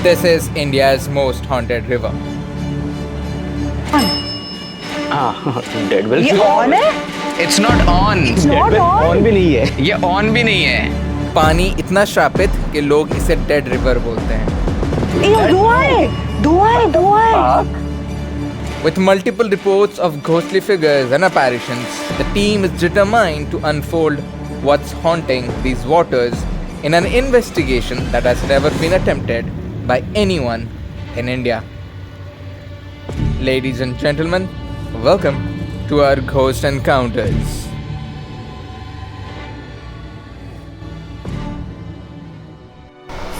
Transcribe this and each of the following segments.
This is India's most haunted river. Dead well ये on है? It's not on. Not on? On भी नहीं है. ये on भी नहीं है. पानी इतना श्रापित कि लोग इसे डेड रिवर बोलते हैं. ये धुआं है. With multiple reports of ghostly figures and apparitions, the team is determined to unfold what's haunting these waters in an investigation that has never been attempted by anyone in India. Ladies and gentlemen, welcome to our Ghost Encounters.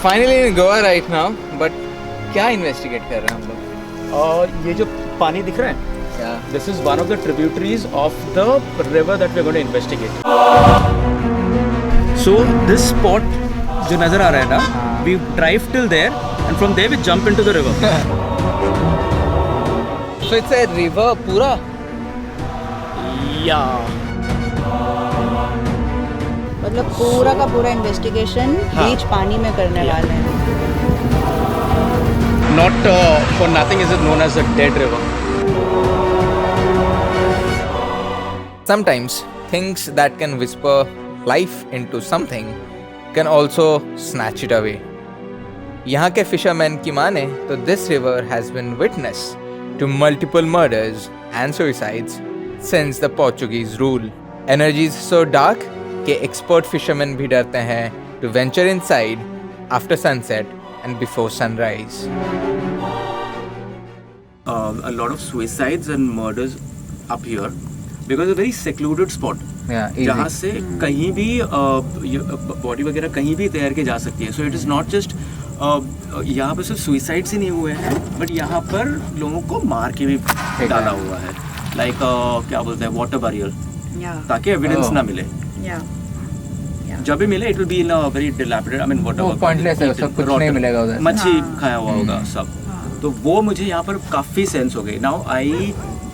Finally in Goa right now, but क्या investigate कर रहे हैं हम लोग? ये जो पानी दिख रहा है, क्या? this is one of the tributaries of the river that we're going to investigate. So this spot जो नजर आ रहा है ना, we drive till there and from there we jump into the river. So it's a river पूरा? Yeah. मतलब पूरा का पूरा इन्वेस्टिगेशन बीच पानी में करने वाले हैं. Not for nothing is it known as a dead river. Sometimes things that can whisper life into something can also snatch it away. यहाँ के fishermen की माने तो this river has been witness to multiple murders and suicides since the Portuguese rule. Energy is so dark कि expert fishermen भी डरते हैं to venture inside after sunset and before sunrise. A lot of suicides and murders up here because it's a very secluded spot. Yeah, जहाँ से कहीं भी body वगैरह कहीं भी तैर के जा सकती है. So it is not just यहाँ पर सिर्फ सुइसाइड्स ही नहीं हुए हैं, बट यहाँ पर लोगों को मार के भी डाला हुआ है. लाइक क्या बोलते हैं, वाटर बैरियर, ताकि एविडेंस ना मिले. जब भी मिले it will be in a very dilapidated, I mean water pointless है, सब कुछ नहीं मिलेगा उधर. मच्छी खाया हुआ होगा सब. तो वो मुझे यहाँ पर काफ़ी सेंस हो गई. नाउ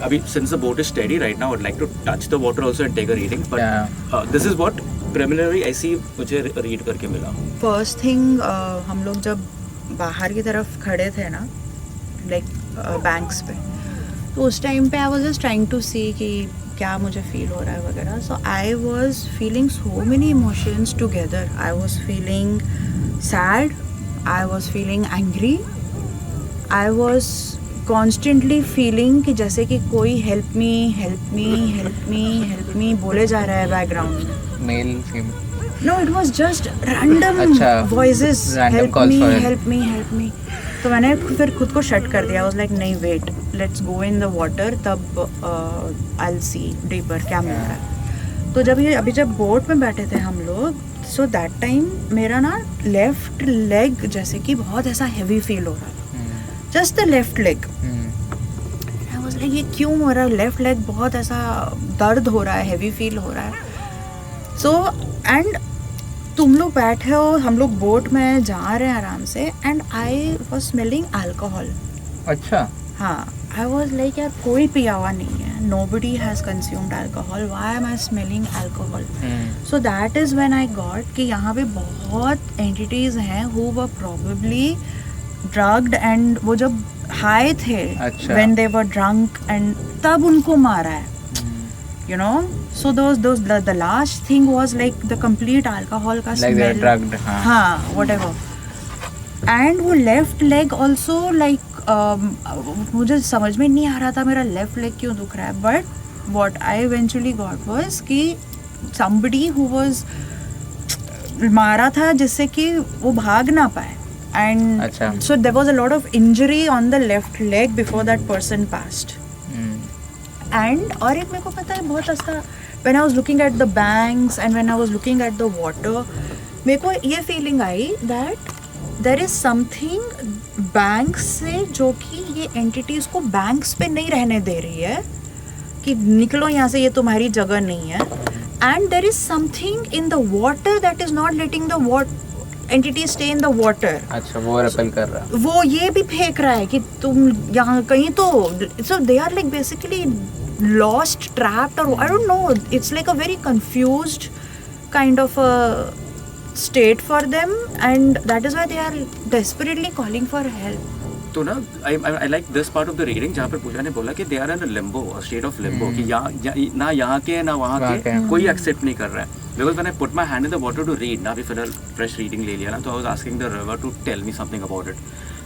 अभी since the boat is steady right now, I would like to touch the water also and take a reading. But this is what preliminary I see मुझे read करके मिला. फर्स्ट थिंग हम लोग जब बाहर की तरफ खड़े थे ना, लाइक बैंक्स पे, तो उस टाइम पे I was just trying to see कि क्या मुझे फील हो रहा है वगैरह. So I was feeling so many emotions together. I was feeling sad, I was feeling angry, I was constantly feeling कि जैसे कि कोई help me help me help me help me बोले जा रहा है बैकग्राउंड में. Male female? No, it was just random voices, help me help me. तो मैंने फिर खुद को शट कर दिया. आई वाज लाइक नहीं, wait, let's go in the water, तब आई विल सी डीपर क्या मिल रहा है. तो अभी जब बोट में बैठे थे हम लोग, सो दैट टाइम मेरा ना लेफ्ट लेग जैसे कि बहुत ऐसा हैवी फील हो रहा है. Just the left leg. I was like ये क्यों हो रहा है, लेफ्ट लेग बहुत ऐसा दर्द हो रहा है, हैवी फील हो रहा है. सो एंड तुम लोग बैठे हो, हम लोग बोट में जा रहे हैं आराम से, and I was smelling alcohol. अच्छा. हाँ, आई वाज लाइक यार कोई पिया हुआ नहीं है, nobody has consumed alcohol, why am I smelling alcohol? So that is when I got कि यहाँ पे बहुत entities हैं who were probably drugged and वो जब high थे, अच्छा. when they were drunk and तब उनको मारा है. You know, so the last thing was like the complete alcohol का like smell. they're drugged. हाँ, whatever. And वो left leg also like मुझे समझ में नहीं आ रहा था मेरा लेफ्ट लेग क्यों दुख रहा है. But what I eventually got was कि somebody who was मारा था जिससे कि वो भाग ना पाए. And so there was a lot of injury on the left leg before that person passed. And और एक मेरे को पता है बहुत ऐसा, when I was looking at the banks and when I was looking at the water, मेरे को ये फीलिंग आई that there is something banks से जो कि ये एंटिटीज़ को बैंक्स पे नहीं रहने दे रही है कि निकलो यहाँ से, ये तुम्हारी जगह नहीं है. And there is something in the water that is not letting the entity stay in the water. अच्छा, वो रिपेल कर रहा है. वो ये भी फेंक रहा है कि तुम यहाँ कहीं तो. So they are like basically lost, trapped, और I don't know, it's like a very confused kind of state for them, and that is why they are desperately calling for help. तो ना I like this part of the reading जहाँ पर पूजा ने बोला कि they are in limbo, state of limbo, कि ना यहाँ के ना वहाँ के कोई एक्सेप्ट नहीं कर रहा है. Because when I put my hand in the water to read ना, अभी फिलहाल फ्रेश रीडिंग ले लिया ना, तो I was asking the river to tell me something about it.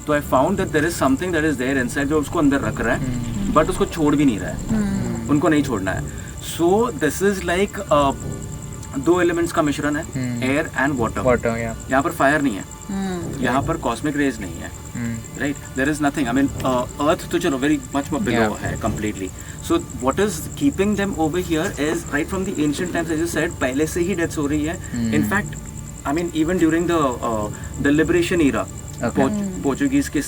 तो I found that there is something that is there inside जो उसको अंदर रख रहा है, बट उसको छोड़ भी नहीं रहा है. उनको नहीं छोड़ना है. So this is like 2 elements का मिश्रण है, एयर एंड वाटर. यहाँ पर फायर नहीं है, यहाँ पर कॉस्मिक रेज नहीं है, right. There is nothing. I mean earth तो चलो वेरी मच मोर बिलो है completely. So what is keeping them over here is right from the ancient times, as you said, पहले से ही डेथ्स हो रही है. In fact, I mean even during the liberation era, Portuguese के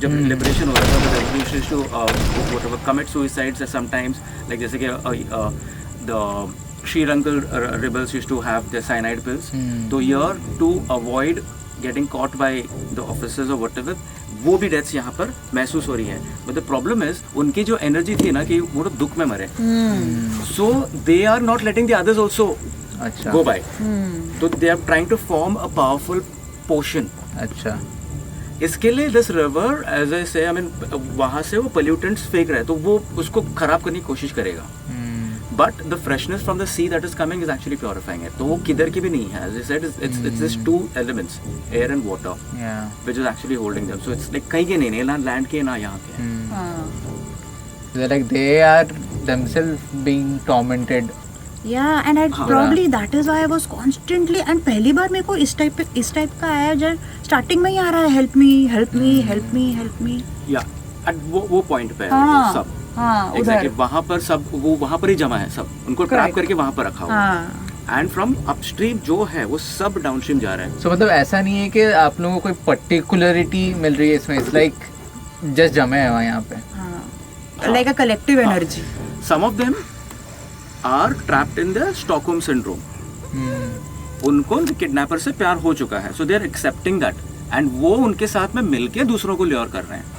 जब liberation हो रहा था, the used to commit suicides sometimes, like जैसे कि the Sri-Lankan rebels used to have the cyanide pills. तो here to avoid getting caught by the officers or whatever, वो भी डेथ्स यहाँ पर महसूस हो रही है. बट द प्रॉब्लम इज उनकी जो एनर्जी थी ना कि वो तो दुख में मरे, so they are not letting the others also go by. तो they are trying to form a powerful potion. अच्छा, इसके लिए दिस रिवर एज आई से, आई मीन वहाँ से वो पोल्यूटेंट्स फेंक रहा है, तो वो उसको खराब करने की कोशिश करेगा. But the freshness from the sea that is coming is actually purifying it. तो वो किधर की भी नहीं है. As I said, it's just 2 elements, air and water, which is actually holding them. So it's like कहीं के नहीं, ना land के ना यहाँ के. They're like they are themselves being tormented. Yeah, and probably that is why I was constantly, and पहली बार मेरे को इस टाइप का आया जब स्टार्टिंग में ही आ रहा है, help me, help me, help me, help me. Yeah, at वो point पे है वो सब. Exactly, वहाँ पर सब वो वहाँ पर ही जमा है सब, उनको ट्रैप करके वहाँ पर रखा हुआ है. एंड फ्रॉम अपस्ट्रीम जो है वो सब डाउनस्ट्रीम जा रहा है. So मतलब ऐसा नहीं है कि आप लोगों को कोई पर्टिकुलरिटी मिल रही है इसमें. इट्स लाइक जस्ट जमे है वहाँ यहाँ पे, like a collective energy. Some of them are trapped in the Stockholm syndrome. उनको किडनैपर से प्यार हो चुका है, so they are accepting that, and वो उनके साथ में मिलके दूसरों को ल्योर कर रहे हैं.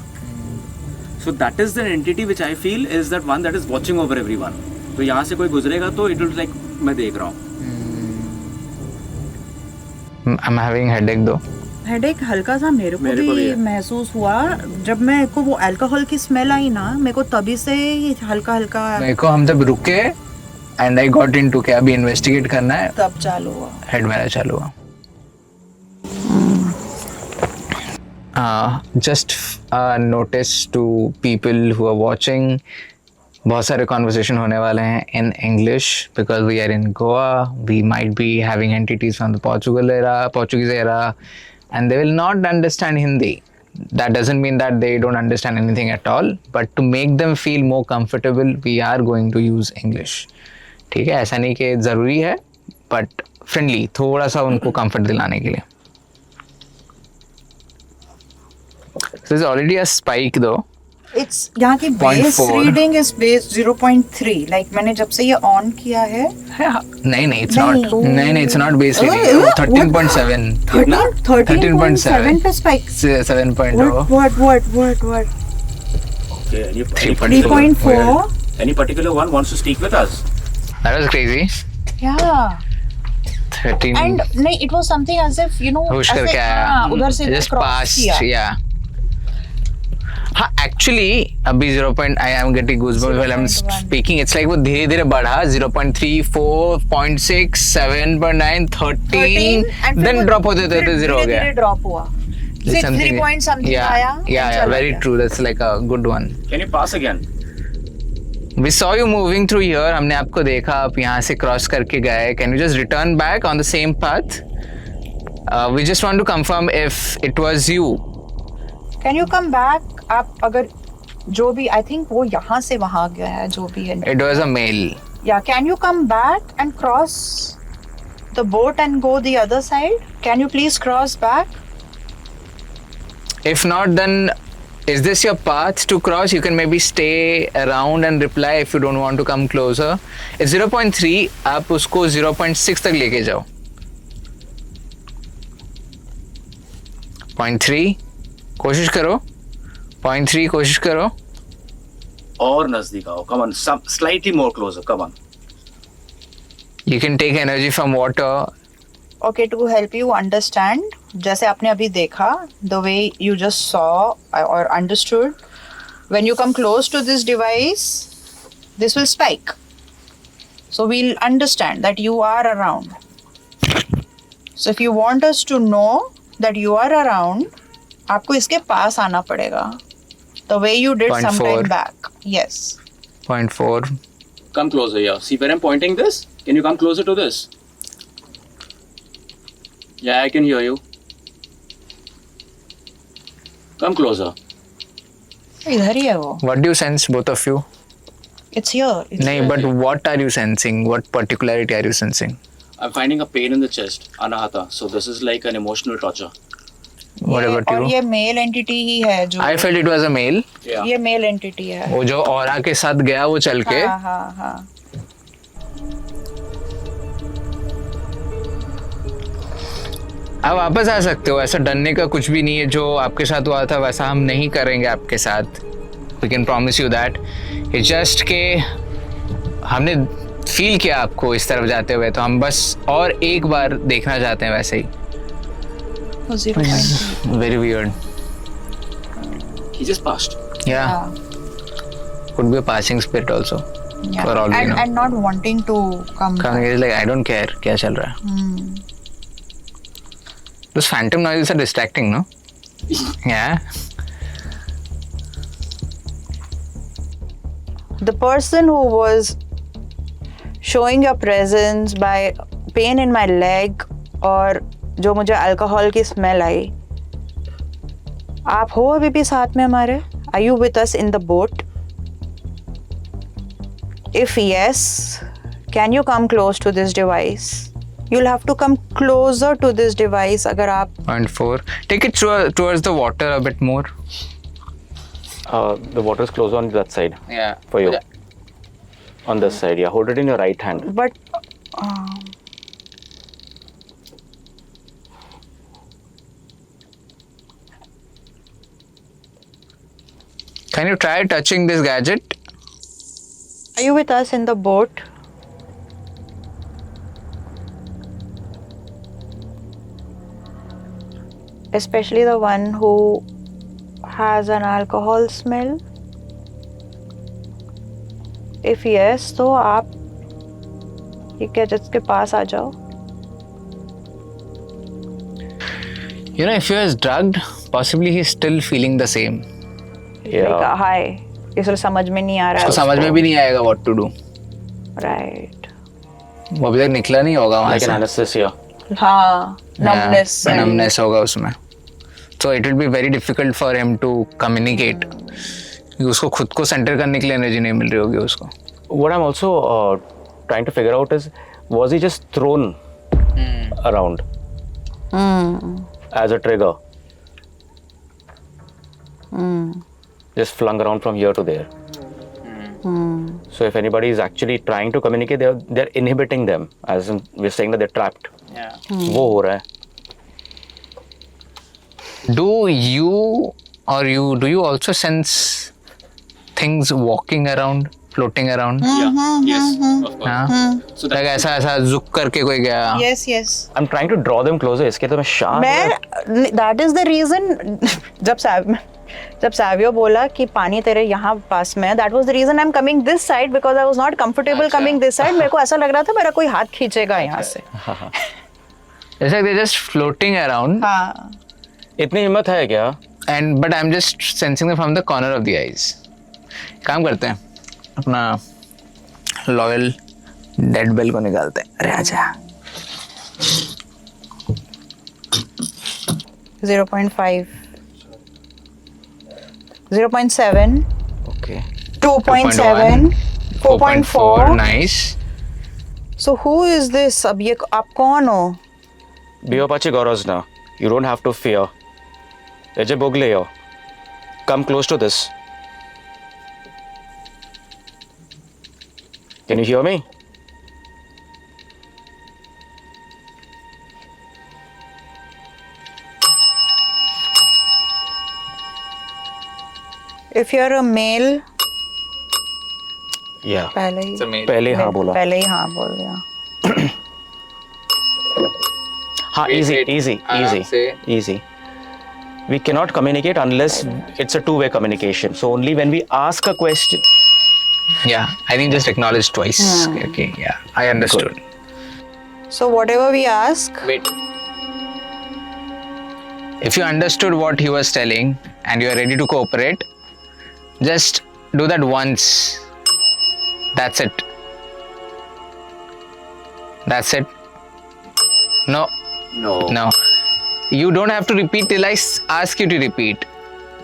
So that is the entity which I feel is that one that is watching over everyone. तो यहाँ से कोई गुजरेगा तो it will like मैं देख रहा हूँ. I'm having headache though. Headache हल्का सा मेरे को भी महसूस हुआ जब मेरे को वो अल्कोहल की स्मेल आई ना, मेरे को तभी से हल्का मेरे को हम जब रुके एंड आई गॉट इनटू के अभी इन्वेस्टिगेट करना है, तब चालू हुआ, हेड मेरा चालू हुआ. Just notice to people who are watching, बहुत सारे conversation होने वाले हैं in English because we are in Goa. We might be having entities from the Portuguese era, and they will not understand Hindi. That doesn't mean that they don't understand anything at all, but to make them feel more comfortable, we are going to use English. ठीक है, ऐसा नहीं कि ज़रूरी है, but friendly, थोड़ा सा उनको comfort दिलाने के लिए. So there's already a spike though. It's यहाँ की base reading is base 0.3. Like मैंने जब से ये on किया है. नहीं, it's not. नहीं, it's not base reading. 13.7. 13.7 पे spike. 7.0. What? Okay, 3.4. Any particular one wants to speak with us? That was crazy. Yeah. 13. And नहीं, it was something as if push करके आया. उधर से just passed. Yeah. हाँ, actually अभी 0. I am getting goosebumps while I'm speaking. It's like वो धीरे धीरे बढ़ा 0.3, 4.6, 7.9, 13, then drop होते 0 हो गया. धीरे drop हुआ. 3 point something आया. Yeah, very true. That's like a good one. Can you pass again? We saw you moving through here. हमने आपको देखा, आप यहाँ से क्रॉस करके गए. Can you just return back on the same path? We just want to confirm if it was you. Can you come back? आप अगर जो भी, I think वो यहाँ से वहाँ गया है जो भी है. It was a male. Yeah, can you come back and cross the boat and go the other side? Can you please cross back? If not, then is this your path to cross? You can maybe stay around and reply if you don't want to come closer. It's 0.3. आप उसको 0.6 तक लेके जाओ. 0.3 कोशिश करो. 0.3 कोशिश करो. और नजदीक आओ. Come on, slightly more closer. Come on. You can take energy from water okay, to help you understand, जैसे आपने अभी देखा, the way you just saw or understood, when you come close to this device, this will spike. So we'll understand that you are around. So if you want us to know that you are around, आपको इसके पास आना पड़ेगा. The way you did some 0.4. time back. Yes. 0.4. Come closer here. See where I'm pointing this? Can you come closer to this? Yeah, I can hear you. Come closer. इधर ही है वो. What do you sense, both of you? It's here. It's नहीं, but what are you sensing? What particularity are you sensing? I'm finding a pain in the chest, anahata. So this is like an emotional torture. What ये- about और you? ये mail entity ही है जो. I felt it was a male. Yeah. ये mail entity है. वो जो aura के साथ गया वो चल के. हाँ हाँ हाँ. आप वापस आ सकते हो, ऐसा डरने का कुछ भी नहीं है. जो आपके साथ हुआ था वैसा हम नहीं करेंगे आपके साथ. We can promise you that. It's just के हमने फील किया आपको इस तरफ जाते हुए, तो हम बस और एक बार देखना चाहते हैं वैसे ही. 0.2. Very weird. He just passed. Yeah, हाँ. could be a passing spirit also. Yeah. For all we know. And not wanting to come back. Coming is like, I don't care क्या चल रहा है. Hmm. Those phantom noises are distracting, no? Yeah. The person who was showing your presence by pain in my leg और जो मुझे alcohol की smell आई, आप हो अभी भी साथ में हमारे? Are you with us in the boat? If yes, can you come close to this device? You'll have to come closer to this device अगर आप 0.4. Take it towards the water a bit more. The water is closer on that side. Yeah. For you. On this side, yeah. Hold it in your right hand. but Can you try touching this gadget? are you with us in the boat? Especially the one who has an alcohol smell. If yes, तो आप ये gadgets के पास आ जाओ. You know, if he was drugged, possibly he's still feeling the same. Yeah. हाय, इसे समझ में नहीं आ रहा उसको है. समझ में भी नहीं आएगा what to do. राइट. वो अभी तक निकला नहीं होगा वहाँ Like an से. anesthesia. हाँ, numbness. Yeah, numbness होगा उसमें. So it will be very difficult for him to communicate. उसको खुद को सेंटर करने के लिए एनर्जी नहीं मिल रही होगी उसको. What I'm also trying to figure out is, was he just thrown around as a trigger? Just flung around from here to there. So if anybody is actually trying to communicate, they're inhibiting them, as in we're saying that they're trapped. Yeah. वो हो रहा है. Do you also sense things walking around, floating around? Yeah. Yes. Of course. हाँ. So Like ऐसा झुक करके कोई गया. Yes, yes. I'm trying to draw them closer. इसके तो मैं शांत. That is the reason. जब सावियो बोला कि पानी तेरे यहाँ पास में है, that was the reason I'm coming this side because I was not comfortable coming this side. मेरे को ऐसा लग रहा था मेरा कोई हाथ खींचेगा यहाँ से. It's like they're just floating around. हाँ. इतनी हिम्मत है क्या? But I'm just sensing them from the corner of the eyes. काम करते हैं, अपना लॉयल डेड बेल को निकालते हैं. अरे आजा. 0.5, 0.7, Okay. 2.7, 4.4. Nice. So who is this? अब ये आप कौन हो? Biopachi Gorozna, you don't have to fear. Eje Bogleyo, come close to this. Can you hear me? If you're a male, Yeah. पहले ही पहले हाँ बोला. पहले ही हाँ बोल दिया. हाँ, easy. We cannot communicate unless it's a two-way communication. So only when we ask a question. Yeah, I think just acknowledge twice. Okay, yeah, I understood. So whatever we ask, Wait. If you understood what he was telling and you are ready to cooperate, just do that once. That's it. That's it. No. You don't have to repeat till I ask you to repeat.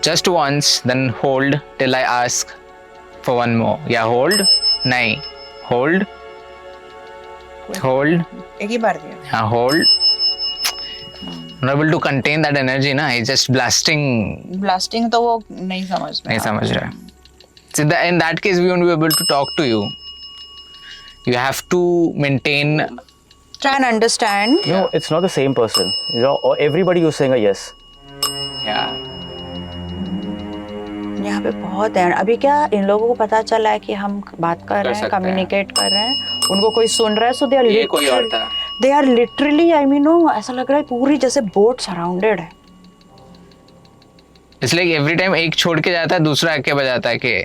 Just once, then hold till I ask for one more. Yeah, hold. Nahi. Hold. एक ही बार दिया. Yeah, hold. Not able to contain that energy, na. He's just blasting. Blasting तो वो नहीं समझ में. नहीं समझ रहा. So in that case, we won't be able to talk to you. You have to maintain. Try and understand. No, it's not the same person. Everybody who's saying a yes. Yeah. यहाँ पे बहुत है. अभी क्या इन लोगों को पता चला है कि हम बात कर रहे हैं, कम्युनिकेट कर रहे हैं, उनको कोई सुन रहा है, so they are literally, I mean, ऐसा लग रहा है पूरी जैसे बोट सराउंडेड है. It's like every time एक छोड़ के जाता है दूसरा आके बजाता है कि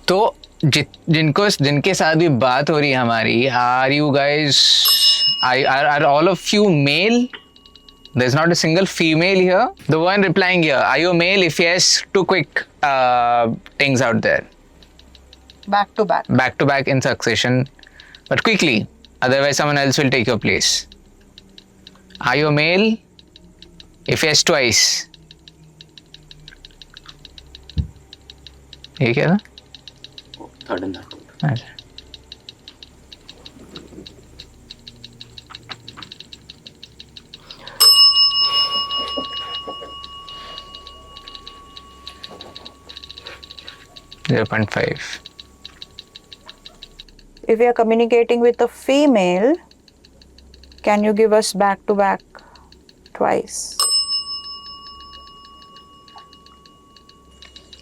तो जिनके साथ भी बात हो रही है हमारी, are you guys, are all of you male? There's not a single female here. The one replying here, are you male? If yes, two quick things out there. Back to back in succession, but quickly. Otherwise, someone else will take your place. Are you male? If yes, twice. ये क्या था? Third and that. अच्छा. .5. If we are communicating with a female, can you give us back to back twice?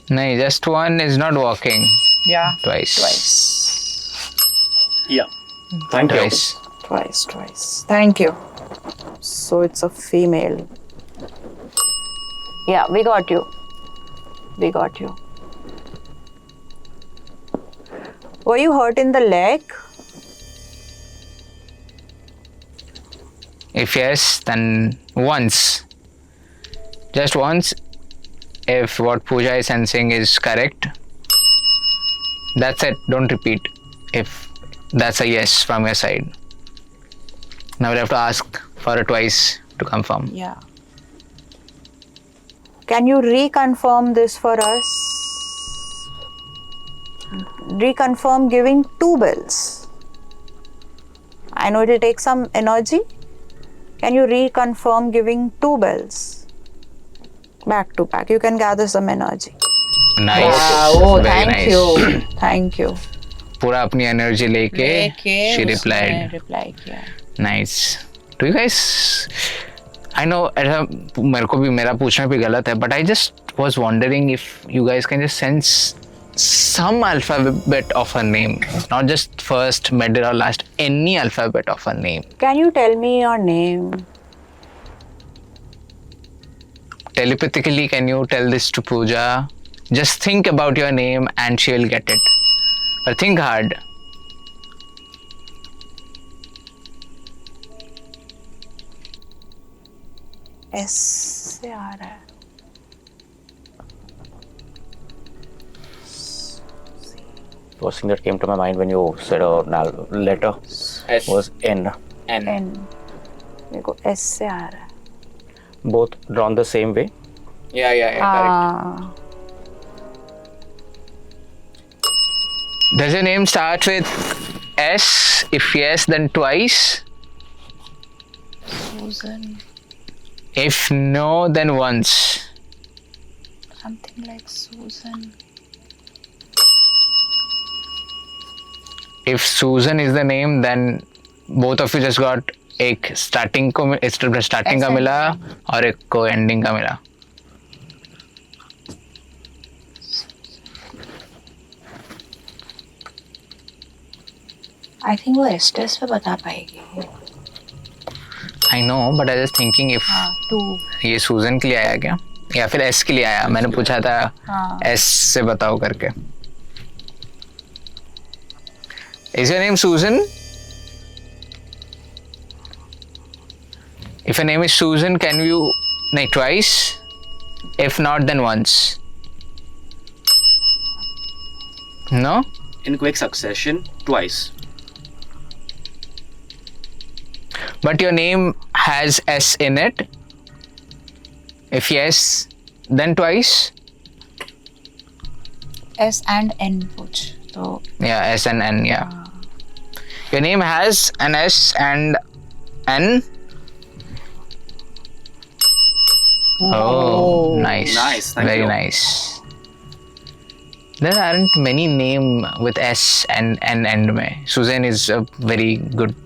No, just one is not working. Yeah. Twice. Yeah. Thank you. Twice. Thank you. So it's a female. Yeah, we got you. Were you hurt in the leg? If yes, then once. Just once. If what Pooja is sensing is correct, that's it. Don't repeat. If that's a yes from your side. Now we'll have to ask for a twice to confirm. Yeah. Can you reconfirm this for us? Reconfirm giving 2 bells. I know it will take some energy. Can you reconfirm giving 2 bells? Back to back. You can gather some energy. Nice. Wow, Very thank nice. you. Thank you. पूरा अपनी energy लेके she replied. Reply किया. Nice. Do you guys? I know ऐसा मेरे को भी मेरा पूछना भी गलत है, but I just was wondering if you guys can just sense some alphabet of her name, not just first, middle or last, any alphabet of her name. Can you tell me your name? Telepathically, can you tell this to Pooja? Just think about your name and she will get it. But think hard. S से आ रहा है. First thing that came to my mind when you said a letter was N. N. मेरे को S से आ रहा है. Both drawn the same way. Ah. Does your name start with S? If yes, then twice. Susan. If no, then once. Something like Susan. If Susan is the name, then both of you just got एक starting का मिला और एक को ending का मिला. I think वो एस्टेस पे बता पाएगी. I I know, but I was just thinking if हाँ, टू. ये सूजन के लिए आया क्या या फिर एस के लिए आया. मैंने पूछा था हाँ. एस से बताओ करके. Is your name Susan? If your name is Susan, can you no twice? If not, then once. No? In quick succession, twice. But your name has S in it. If yes, then twice. S and N पूछ तो. Yeah, S and N, yeah. Your name has an S and N. Oh, nice. Nice, thank Very you. nice. There aren't many name with S and N end में. Susan is a very good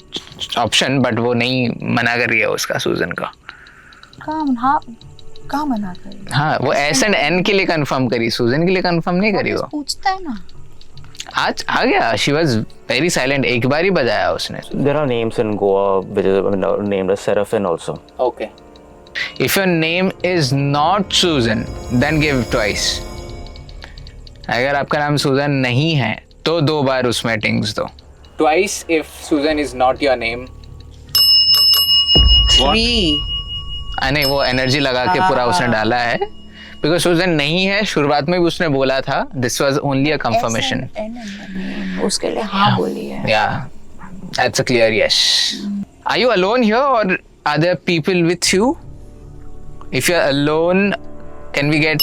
option, but वो नहीं मना कर रही है उसका Susan का. कहाँ मना करी? हाँ, वो S and N के लिए कंफर्म करी, Susan के लिए कंफर्म नहीं करी वो. पूछता है ना. आज आ गया. She was very silent. एक बार ही बजाया उसने. There are names in Goa which is named as Seraphin also. Okay. If your name is not Susan, then give twice. अगर आपका नाम सुजन नहीं है तो 2 बार उसमें टिंग्स दो. Twice if Susan is not your name. 3. नहीं, वो एनर्जी लगा के पूरा उसने डाला है. बिकॉज सुजन नहीं है. शुरुआत में भी उसने बोला था. This was only a confirmation. उसके लिए हाँ बोली है. Yeah, that's a clear yes. Are you alone here or are there people with you? If you're alone, can we get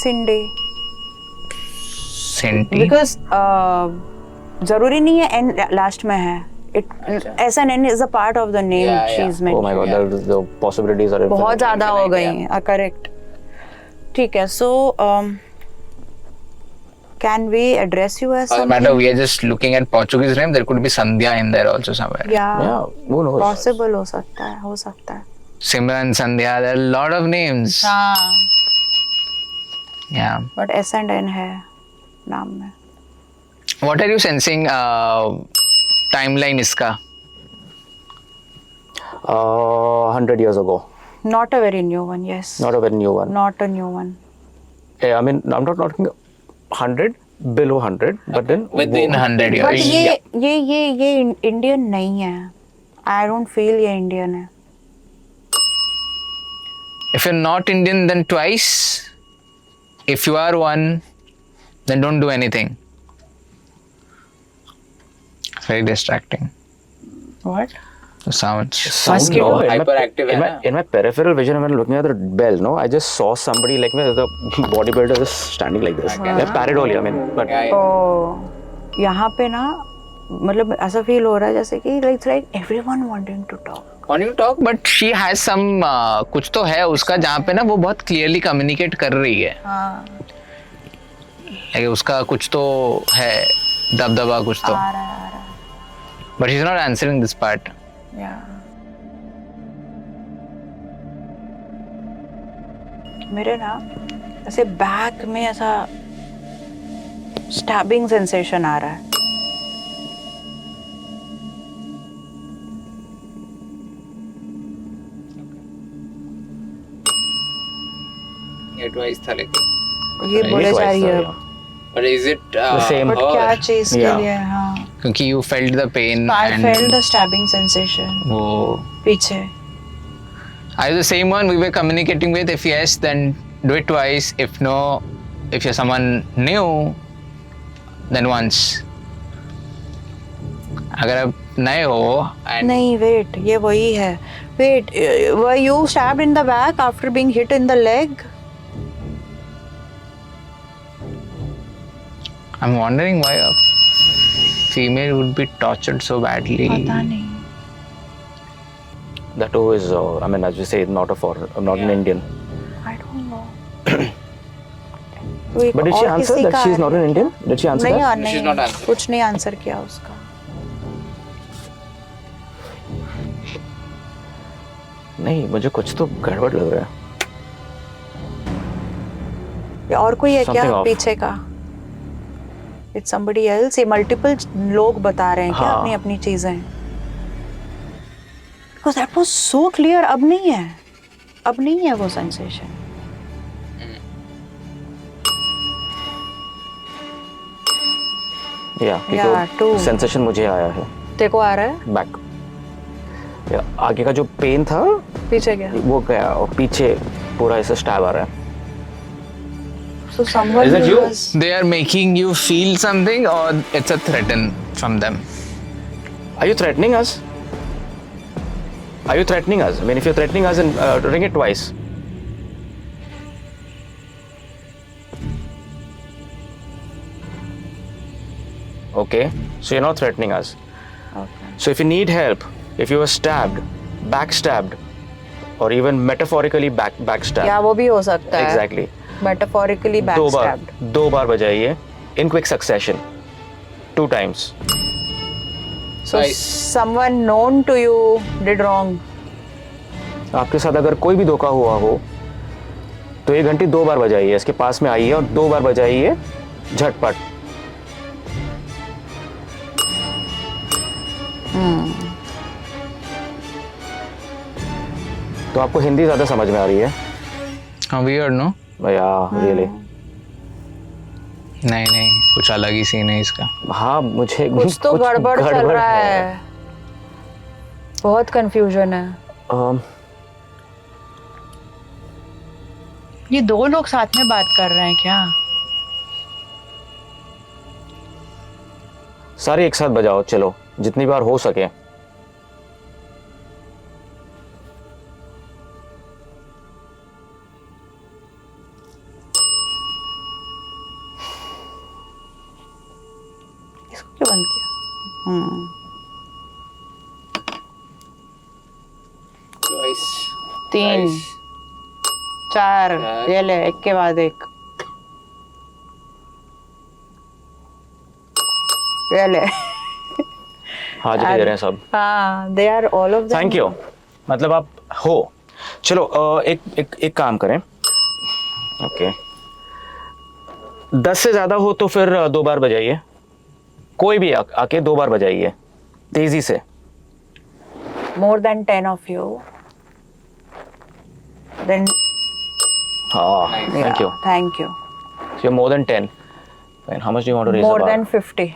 Cindy. Cindy? Because जरूरी नहीं है N लास्ट में है. S and N is a part of the name she's Oh my god, the possibilities are बहुत ज़्यादा हो गई हैं. Correct. ठीक है. So can we address you as Doesn't matter. We are just looking at Portuguese name. There could be Sandhya in there also somewhere. Yeah. who knows? Possible हो सकता है. हो सकता है. Simran, Sandhya. There are a lot of names. हाँ. Yeah. But S and N है नाम में. What are you sensing? Timeline इसका. 100 years ago. Not a very new one. Yes. Not a very new one. Not a new one. I mean, I'm not talking 100, below 100, but then Within 100 years. But ये Indian नहीं है. I don't feel ये Indian है. If you're not Indian, then twice. If you are one, then don't do anything. Very distracting. What? The sounds. sound, no, Hyperactive है ना? in my peripheral vision, when looking at the bell, no, I just saw somebody like me, the bodybuilder just standing like this. Like pareidolia, I mean, but तो यहाँ पे ना मतलब ऐसा feel हो रहा है जैसे कि like everyone wanting to talk. Wanting to talk, but she has some कुछ तो है उसका जहाँ पे ना वो बहुत clearly communicate कर रही है. हाँ. Like उसका कुछ तो है दबदबा कुछ तो. आ रहा है. But she's not answering this part. Yeah. मेरे ना ऐसे बैक में ऐसा स्टैबिंग सेंसेशन आ रहा है. ये twice था लेकिन. ये बोले जा रही है. But is it the same? But क्या चीज के Yeah. लिए? हाँ. क्योंकि you felt the pain I and felt the stabbing sensation वो. पीछे. Are you the same one we were communicating with? If yes, then do it twice. If no, if you're someone new, then once. अगर आप नए हो and नहीं wait ये वही है. Wait were you stabbed in the back after being hit in the leg? I'm wondering why a female would be tortured so badly. पता नहीं. that too is, I mean, as you say, not a foreign, not an Indian. I don't know. But did she answer that she's not an Indian? Did she answer नहीं that? नहीं. She's not answering. कुछ नहीं answer किया उसका. नहीं, मुझे कुछ तो गड़बड़ लग रहा है. या और कोई है क्या Something off. पीछे का? It's somebody else. ये मल्टीपल लोग बता रहे हैं क्या हाँ. अपनी अपनी चीजें. Because that was so clear. अब नहीं है. अब नहीं है वो sensation. Yeah, too. सेंसेशन मुझे आया है तेरे को आ रहा है? बैक, आगे का जो पेन था पीछे क्या? वो गया और पीछे पूरा ऐसे स्टैब आ रहा है. So someone Is it who you? was They are making you feel something, or it's a threaten from them. Are you threatening us? Are you threatening us? I mean, if you're threatening us, then ring it twice. Okay, so you're not threatening us. Okay. So if you need help, if you were stabbed, backstabbed, or even metaphorically backstabbed. या वो भी हो सकता है. Exactly. Metaphorically backstabbed. दो बार बजाइए in quick succession, 2 times. So someone known to you did wrong. आपके साथ अगर कोई भी धोखा हुआ हो तो ये घंटी 2 बार बजाइए, इसके पास में आइए और 2 बार बजाइए झटपट. तो आपको हिंदी ज्यादा समझ में आ रही है? Weird, no? भैया रियली. नहीं, कुछ अलग ही सीन है इसका. हाँ, मुझे कुछ तो गड़बड़ चल रहा है. बहुत कंफ्यूजन है. ये 2 लोग साथ में बात कर रहे हैं क्या? सारे एक साथ बजाओ, चलो जितनी बार हो सके. इसको क्यों बंद किया? 3 4 ये ले, एक के बाद एक. ये ले. हाँ जी, दे रहे हैं सब. हाँ, they are all of them. Thank you. मतलब आप हो. चलो एक काम करें. ओके, 10 से ज्यादा हो तो फिर 2 बार बजाइए. कोई भी आके 2 बार बजाइए तेजी से. More than 10 of you. Then हाँ, thank you. Thank you. So you're more than 10. And how much do you want to raise More the bar? than 50.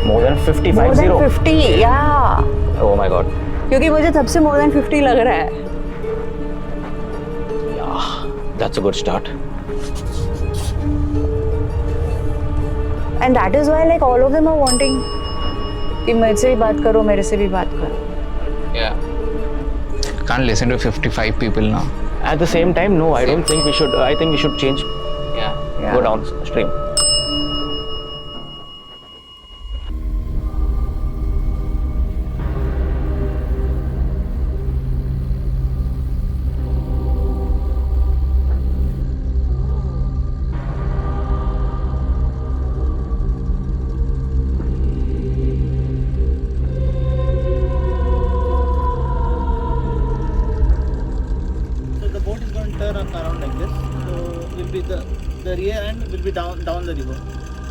More than 50, More 50. than 50, yeah. Oh my god. क्योंकि मुझे तब से more than 50 लग रहा है. Yeah, that's a good start. And that is why like all of them are wanting कि मेरे से भी बात करो, मेरे से भी बात करो. Yeah. Can't listen to 55 people now. At the same time, no, I don't think we should. I think we should change. Yeah. Go downstream. Around like this, so will be the rear end will be down the river.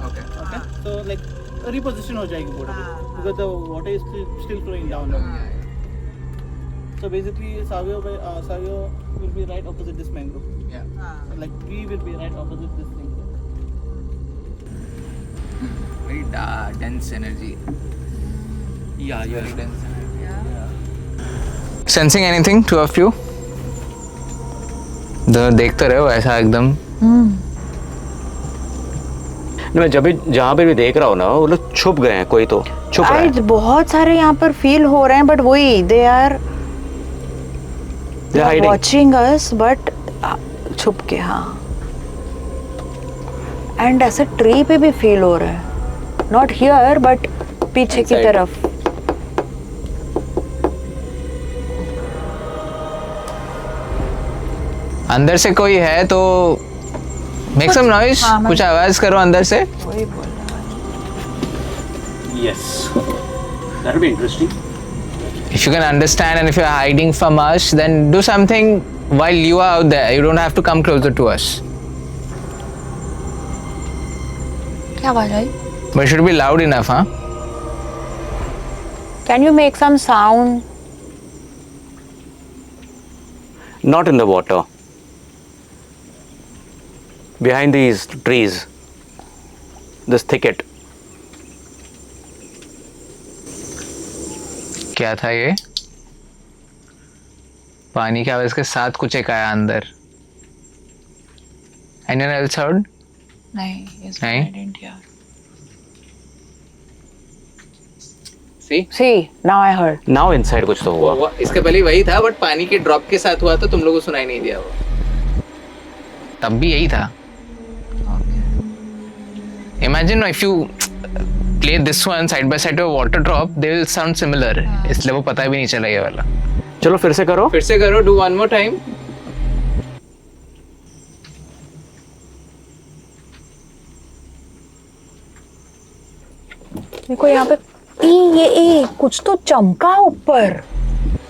Okay. Okay, so like reposition हो जाएगी boat because the water is still flowing down. So basically Savio will be right opposite this mangrove. Yeah. Like we will be right opposite this thing. Very dense energy. Yeah, you're Very dense energy. Sensing anything, two of you? देखते रहे हो ऐसा एकदम. मैं जहाँ पे भी देख रहा हूँ ना, वो लोग छुप गए हैं. कोई तो छुप रहा है. बहुत सारे यहाँ पर फील हो रहे हैं, बट वही they are hiding. watching us, but छुप के. हाँ. एंड ऐसे ट्री पे भी फील हो रहा है. नॉट हियर बट पीछे की तरफ. अंदर से कोई है तो मेक सम नॉइज. कुछ आवाज करो अंदर से. वही बोल रहा है. Yes, that will be interesting. If you can understand and if you are hiding from us, then do something while you are out there. You don't have to come closer to us. क्या आवाज आई? But it should be loud enough, huh? Can you make some sound? Not in the water. Behind these trees. This thicket. क्या था ये? पानी की आवाज के साथ कुछ एक आया अंदर. Anyone else heard? नहीं, yes, नहीं? I didn't hear. See, now I heard. Now inside कुछ तो हुआ. इसके पहले वही था, बट पानी के ड्रॉप के साथ हुआ तो तुम लोगों को सुनाई नहीं दिया वो. तब भी यही था. Imagine if you play this one side by side to a water drop, they will sound similar. इसलिए वो पता भी नहीं चला ये वाला. चलो फिर से करो. फिर से करो, do one more time. देखो यहाँ पे ये कुछ तो चमका ऊपर.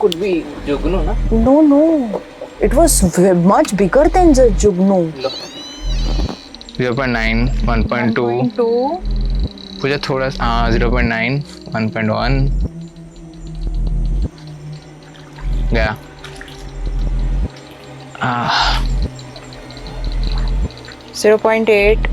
Could be जुगनू ना. No, it was much bigger than the Jugnu. 0.9, 1.2. पूजा थोड़ा 0.9, 1.1. गया. 0.8.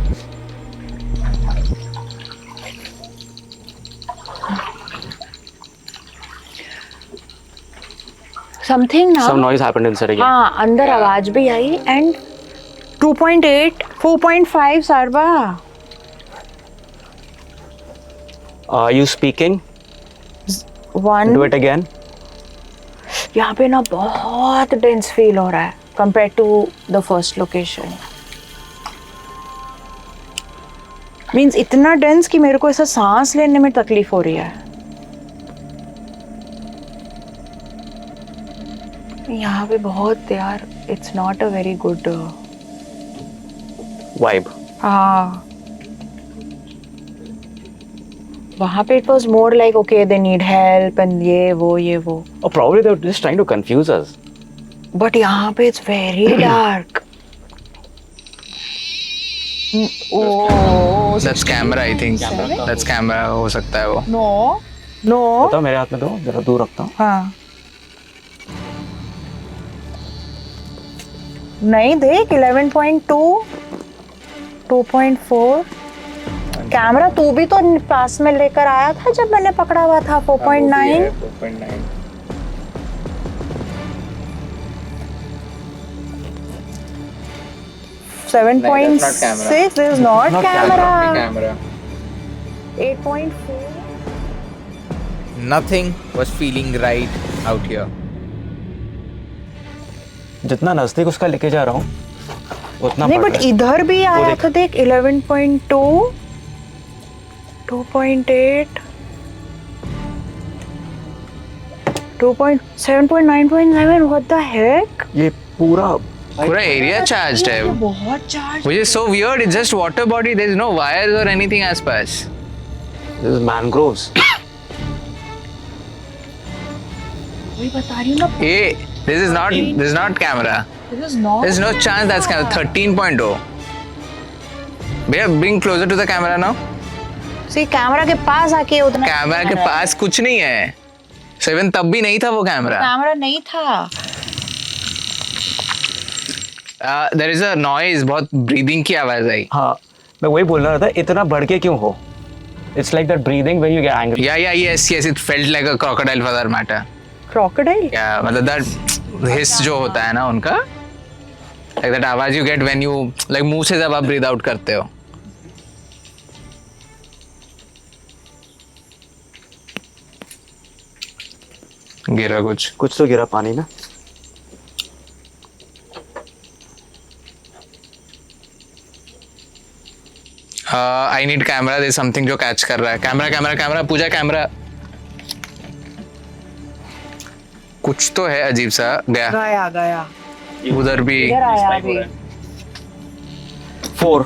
Something now. Some noise happened inside again. हाँ, अंदर आवाज भी आई and 2.8, 4.5 Sarwa. Are you speaking? 1. Do it again. यहाँ पे ना बहुत डेंस फील हो रहा है compared to the first location. Means इतना डेंस कि मेरे को ऐसा सांस लेने में तकलीफ हो रही है. यहाँ पे बहुत यार, it's not a very good. Vibe. हाँ. वहाँ पे it was more like okay they need help and ये वो. Oh, probably they were just trying to confuse us. But यहाँ पे it's very dark. Oh. That's camera, I think. That's camera हो सकता है वो. No. बताओ मेरे हाथ में दो, जरा दूर रखता हूँ. हाँ. नहीं देख 11.2, 2.4. कैमरा तू भी तो पास में लेकर आया था जब मैंने पकड़ा हुआ था. 4.9. 4.9. 7.6 is not camera. Camera. 8.4. Nothing was feeling right out here. जितना नजदीक उसका लेके जा रहा हूँ उतना नहीं पड़ बट रहा है. इधर भी आया देख. था देख 11.2, 2.8, 7.9.7. What the heck? ये पूरा पूरा एरिया चार्ज्ड है. बहुत charge. Which is so weird. It's just water body. There is no wires or anything as pass. this is mangroves. वही बता रही हूँ ना. This is not camera. This is not. There's no chance that's camera. 13.0. भैया bring closer to the camera now. See camera के पास आके उतना. Camera के पास कुछ नहीं है. 7 तब भी नहीं था वो कैमरा. कैमरा नहीं था. There is a noise. बहुत breathing की आवाज आई. हाँ मैं वही बोल रहा था इतना बढ़ के क्यों हो. It's like that breathing when you get angry. Yes. It felt like a crocodile for that matter. Crocodile? Yeah, मतलब that hiss जो होता है ना उनका, like that आवाज you get when you like मुंह से जब आप breathe out करते हो. गिरा कुछ तो गिरा पानी में. I need camera. There is something जो catch कर रहा है. कैमरा पूजा कैमरा. कुछ तो है अजीब सा. गया. उधर भी. इधर आया अभी. 4.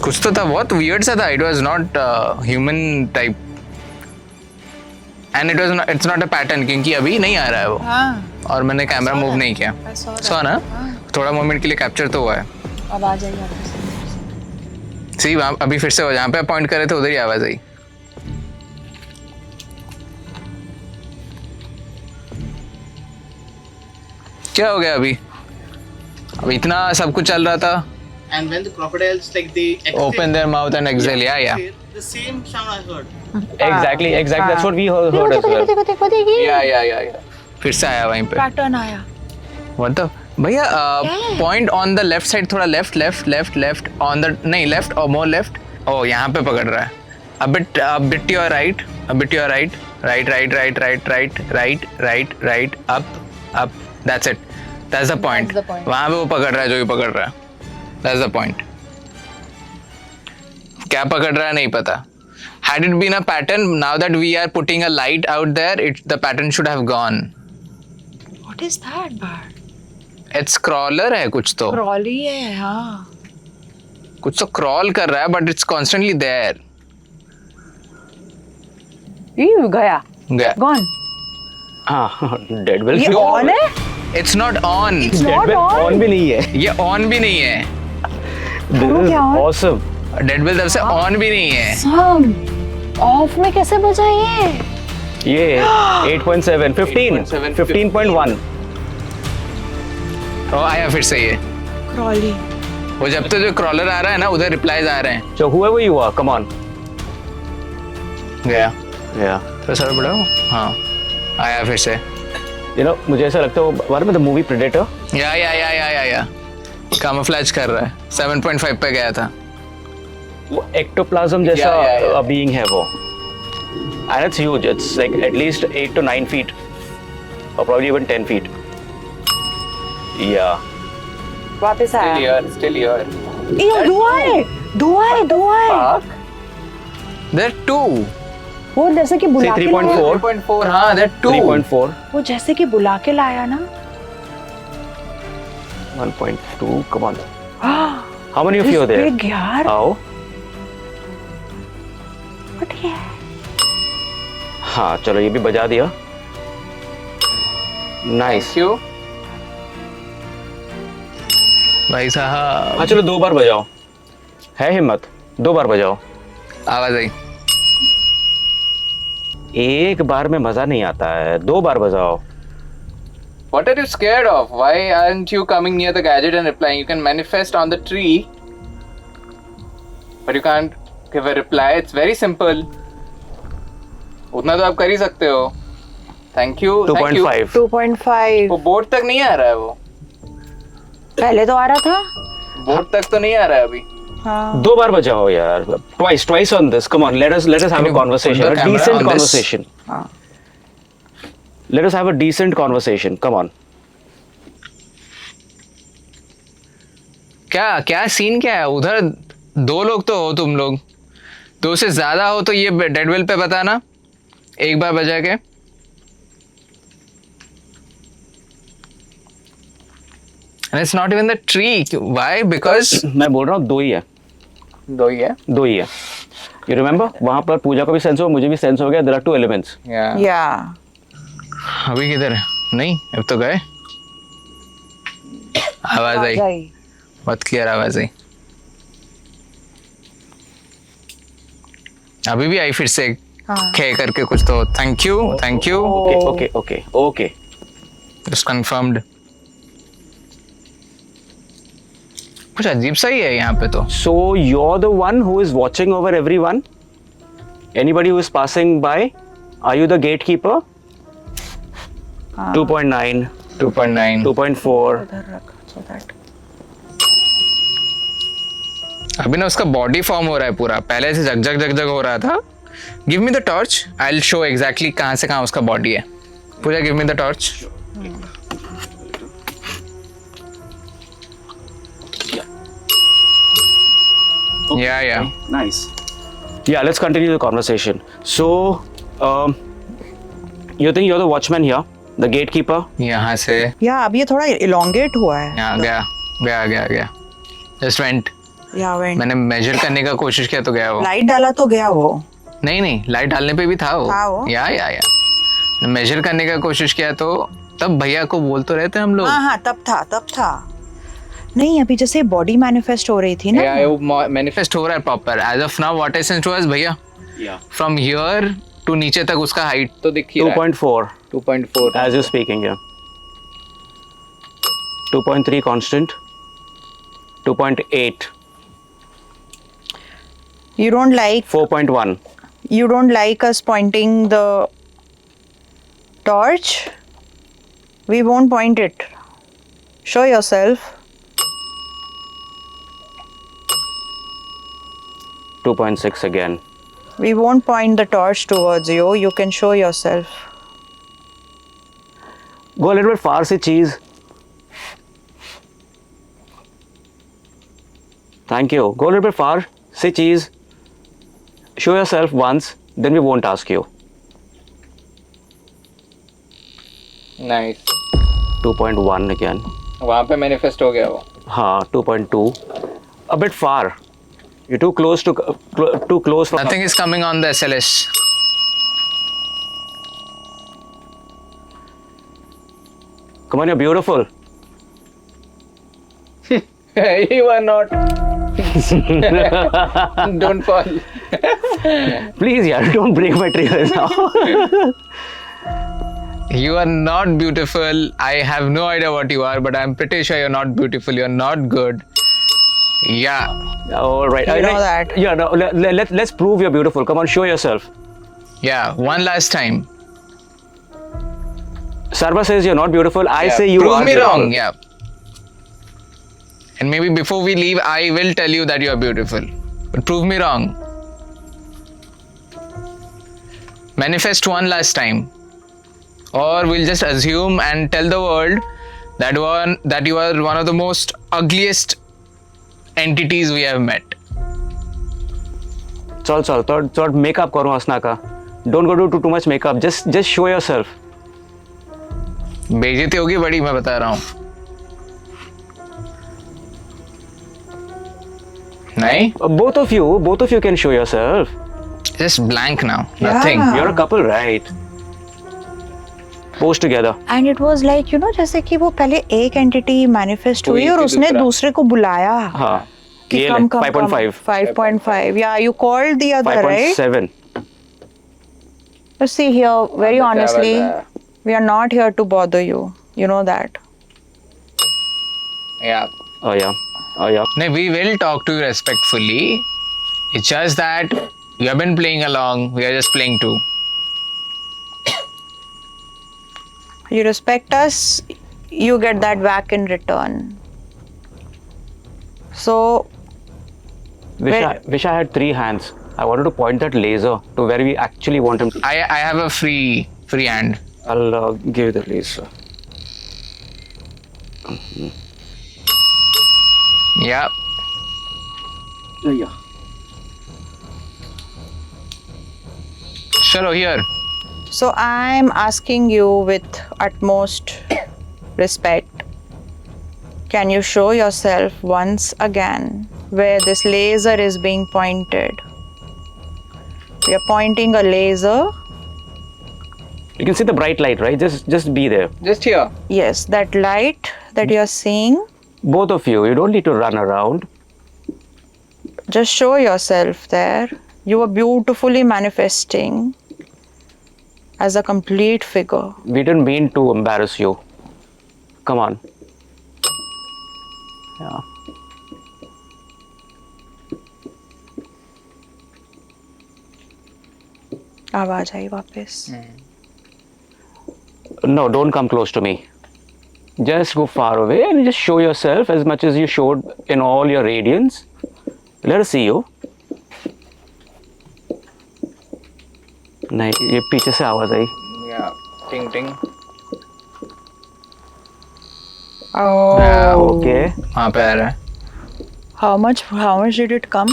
कुछ तो था. बहुत weird सा था. It was not human type. And it's not a pattern क्योंकि अभी नहीं आ रहा है वो. हाँ. और मैंने कैमरा मूव नहीं किया. सो ना थोड़ा मोमेंट के लिए कैप्चर तो हुआ है. अब आ जाइए. सी वहाँ अभी फिर से हो जहाँ पे पॉइंट करे थे उधर ही आवाज आई. क्या हो गया अभी? अब इतना सब कुछ चल रहा था. And when the crocodiles like they Open their mouth and exhale. Yeah. the same sound I heard. Exactly. That's what we heard as well. Yeah. फिर से आया वहीं पे. पैटर्न आया. मतलब भैया point on the left side, थोड़ा left on the, नहीं लेफ्ट और मोर लेफ्ट. ओ यहाँ पे पकड़ रहा है. a bit to your right, right, up. That's it. That's the point. वहाँ पे वो पकड़ रहा है जो भी पकड़ रहा है. That's the point. क्या पकड़ रहा है नहीं पता. Had it been a pattern, now that we are putting a light out there, the pattern should have gone. What is that bird? It's crawler है कुछ तो. Crawly है हाँ. कुछ तो crawl कर रहा है, but it's constantly there. ये गया. Gone. हाँ, deadwell. ये on है? It's not on. Deadwell on भी नहीं है. ये on भी नहीं है. This is awesome. Deadwell तब से on भी नहीं है. Off में कैसे बजा ये? ये 8.7, 15.1. ओ आया फिर से ये. Crawly. वो जब तो जो crawler आ रहा है ना उधर रिप्लाईज आ रहे हैं. So whoever you are, come on. गया. Yeah. तो सर बड़ा हाँ आया फिर से. You know, मुझे ऐसा लगता है वो बारे में the movie Predator. या camouflage कर रहा है. 7.5 पे गया था. वो ectoplasm जैसा being है वो. And it's huge. It's like at least 8 to 9 feet, or probably even 10 feet. Yeah. वापस आया. Still here. ये दुआ है. There are two. वो जैसे कि बुला See, के लाया. 3.4. हाँ, there are two. 3.4. वो जैसे कि बुला के लाया ना. 1.2. Come on. How many of you are there? Big यार. आओ. What है? हाँ चलो ये भी बजा दिया. Nice. Thank you. भाई साहब. हाँ चलो 2 बार बजाओ. है हिम्मत? 2 बार बजाओ. आवाज आई. एक बार में मजा नहीं आता है. 2 बार बजाओ. What are you scared of? Why aren't you coming near the gadget and replying? You can manifest on the tree, but you can't give a reply. It's very simple. उतना तो आप कर ही सकते हो. Thank you. 2.5. 2.5. वो board तक नहीं आ रहा है वो. पहले तो आ रहा था. बोर्ड तक तो नहीं आ रहा है अभी. हाँ. 2 बार बजाओ यार. Twice on this. Come on, let us have a conversation. put the A camera decent on this? conversation. हाँ. Let us have a decent conversation. Come on. क्या सीन क्या है उधर? 2 लोग तो हो तुम लोग. 2 से ज्यादा हो तो ये डेडवेल पे बताना. एक बार बजा के. And it's not even the tree. Why? Because मैं बोल रहा हूँ 2 ही है. 2 ही है. 2 ही है. You remember? वहाँ पर पूजा को भी सेंस हुआ, मुझे भी सेंस हो गया. There are 2 elements. Yeah. अभी किधर है? नहीं, अब तो गए. आवाज आई. बहुत क्लियर आवाज आई. अभी भी आई फिर से. खे करके कुछ तो. Thank you. Okay. Just confirmed. कुछ अजीब सा ही है यहाँ पे तो. So you're the one who is watching over everyone? Anybody who is passing by? Are you the gatekeeper? 2.9. 2.4. अभी ना उसका बॉडी फॉर्म हो रहा है पूरा. पहले से जग हो रहा था. Give me the torch. I will show exactly कहाँ से कहाँ उसका बॉडी है. Puja give me the torch. Yeah. Nice. Yeah, let's continue the conversation. So, you think you're the watchman here, the gatekeeper? यहाँ से. या अब ये थोड़ा elongate हुआ है. यहाँ गया. Just went. या वेंट. मैंने मेजर करने का कोशिश किया तो गया वो. लाइट डाला तो गया वो. नहीं लाइट डालने पे भी था वो. या मेजर करने का कोशिश किया तो तब भैया को बोल तो रहे थे हम लोग. हाँ तब था. नहीं अभी जैसे बॉडी मैनिफेस्ट हो रही थी ना. वो मैनिफेस्ट हो रहा है proper. As of now what I sense to us भैया. फ्रॉम हियर टू नीचे तक उसका हाइट तो दिख ही रहा है. 2.4. 2.4 As you're speaking, yeah. 2.3 constant. 2.8. You don't like 4.1. you don't like us pointing the torch? We won't point it. Show yourself. 2.6 again. We won't point the torch towards you. You can show yourself. Go a little bit far, say cheese. Thank you. Go a little bit far, say cheese. Show yourself once, then we won't ask you. Nice. 2.1 again. वहाँ पे manifest हो गया वो. हाँ, 2.2. A bit far. You're too close to too close for. Nothing is coming on the SLS. Come on, you're beautiful. You are not. Don't fall. Please, yaar, don't break my triggers now. You are not beautiful. I have no idea what you are, but I'm pretty sure you're not beautiful. You're not good. Yeah. All right. You know that. Yeah. No, let's prove you're beautiful. Come on, show yourself. Yeah. One last time. Sarva says you're not beautiful. I say you Prove are me beautiful. wrong. Yeah. And maybe before we leave, I will tell you that you are beautiful. But prove me wrong. Manifest one last time. Or we'll just assume and tell the world that you are one of the most ugliest entities we have met. चल थोड़ा makeup करो हंसना का. Don't go do too much makeup. Just show yourself. बेइज्जती होगी बड़ी, मैं बता रहा हूँ. नहीं? Both of you can show yourself. Just blank now. Yeah. Nothing. You're a couple, right? Pose together. And it was like, you know, जैसे कि वो पहले एक entity manifest हुई और उसने दूसरे को बुलाया. हाँ. कि ये come, 5.5. 5.5. Yeah, you called the other, right? 5.7. But see here, very honestly, we are not here to bother you. You know that. Yeah. Oh yeah. No, we will talk to you respectfully. It's just that you have been playing along. We are just playing too. You respect us, you get that back in return. So, Wish I had 3 hands. I wanted to point that laser to where we actually want him. I have a free hand. I'll give you the laser. Yeah. Yeah. Chalo, here. so I'm asking you with utmost respect. Can you show yourself once again where this laser is being pointed? We are pointing a laser. You can see the bright light, right? Just be there. Just here. Yes, that light that you are seeing. Both of you. You don't need to run around. Just show yourself there. You are beautifully manifesting as a complete figure. We didn't mean to embarrass you. Come on. Yeah. आवाज आई वापस. No, don't come close to me. Just go far away and just show yourself as much as you showed in all your radiance. Let us see you. नहीं, ये पीछे से आवाज आई. Yeah. Ting ting. Oh. Okay. वहाँ पे आ रहा है. How much did it come?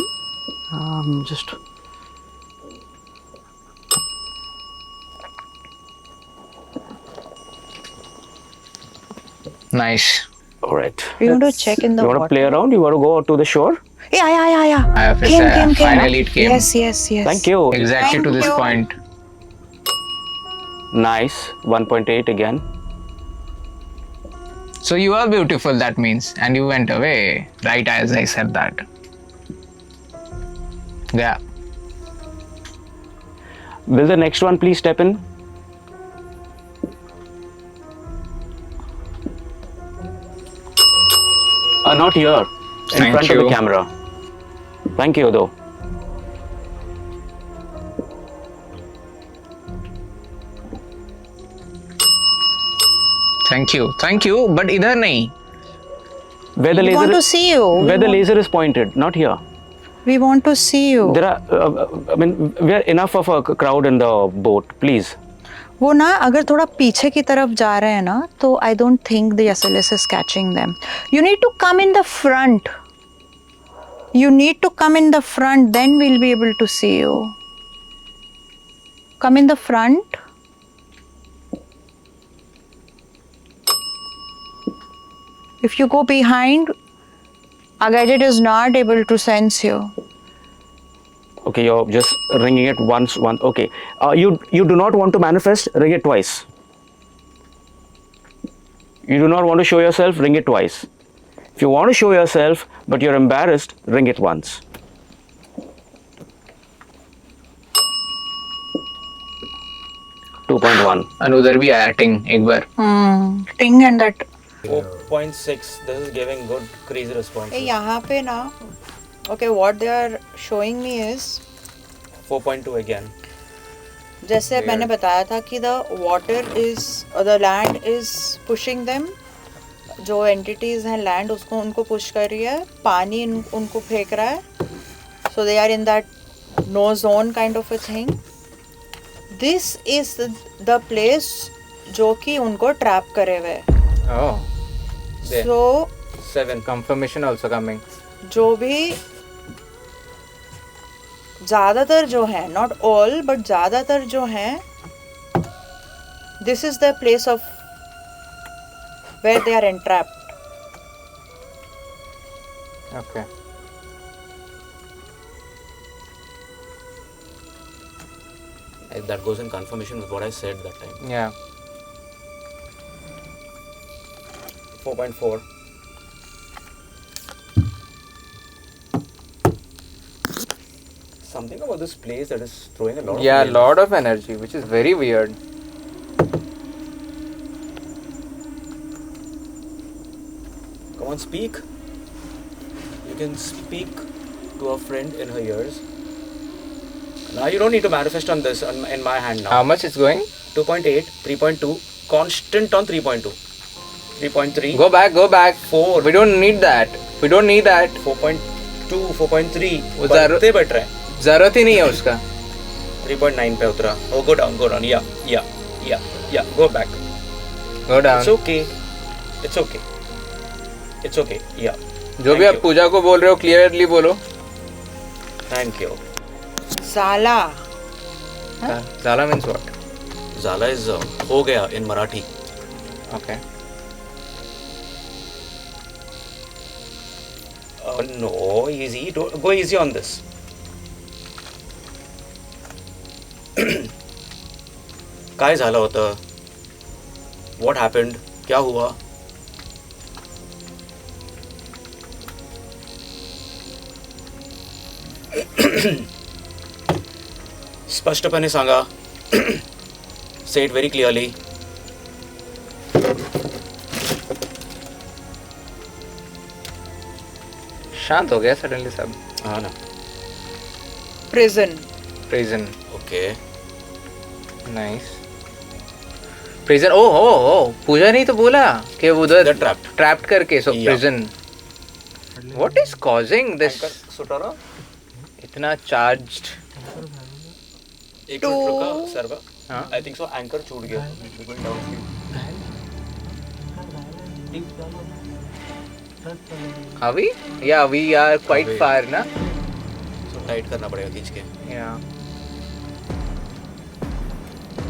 Just. Nice. All right. We want to check in the You want to water. play around? You want to go to the shore? Yeah. I have Came. finally it came. Yes. Thank you. Exactly Thank to this you. point. Nice. 1.8 again. So you are beautiful, that means, and you went away, right as I said that. Yeah. Will the next one please step in? Not here. In Thank front of you. the camera. Thank you, though. Thank you, but इधर नहीं. Where the We want laser to see you. where the laser is pointed, not here. We want to see you. There are, I mean, we are enough of a crowd in the boat. Please. वो ना अगर थोड़ा पीछे की तरफ जा रहे हैं ना तो I don't think the SLS is catching them. You need to come in the front. You need to come in the front, then we'll be able to see you. Come in the front. If you go behind, our gadget is not able to sense you. Okay, you're just ringing it once. Okay. You do not want to manifest, ring it twice. You do not want to show yourself, ring it twice. If you want to show yourself, but you're embarrassed, ring it once. And उधर भी आया टिंग एक बार. Ting and that. 4.6. This is giving good crazy response. यहाँ पे ना, okay, what they are showing me is 4.2 again. जैसे मैंने बताया था कि the land is pushing them. जो entities हैं land उसको उनको push कर रही है, पानी उनको फेंक रहा है. So they are in that no zone kind of a thing. This is the place जो कि उनको trap करे हुए है. Oh. There. So 7 confirmation also coming. जो भी ज़्यादातर जो है, not all but ज़्यादातर जो हैं, this is the place of where they are entrapped. Okay. That goes in confirmation with what I said that time. Yeah. 4.4. Something about this place that is throwing a lot of Yeah, energy. lot of energy, which is very weird. Come on, speak. You can speak to a friend in her ears. Now you don't need to manifest on this in my hand now. How much is going? 2.8, 3.2, constant on 3.2, 3.3, Go back. 4, We don't need that. 4.2, 4.3. वो ज़रूरत- बढ़ते बैठ रहे हैं. जरूरत ही नहीं है उसका. 3.9 पे उतरा. Oh, go down. Yeah. Go back. Go down. It's okay. Yeah. जो भी Thank आप you. पूजा को बोल रहे हो क्लियरली बोलो. Thank you. Zala. Zala means what? Zala is हो गया in Marathi. Okay. No, easy. Don't, go easy on this. काय झालं होतं? What happened? क्या हुआ? स्पष्टपणे सांगा. Say it very clearly. शांत हो गया सडनली सब. हाँ ना. Prison. Prison. Okay. Nice. Prison. Oh. पूजा नहीं तो बोला कि वो उधर They're trapped. trapped करके. So Yeah. prison. What is causing this? सुटारा. इतना charged. एक मिनट रुका सर्वा. हाँ. I think so anchor छूट गया. Going downstream. Are we? Yeah, we are quite Away. far, na? So tight करना पड़ेगा खींच के. Yeah.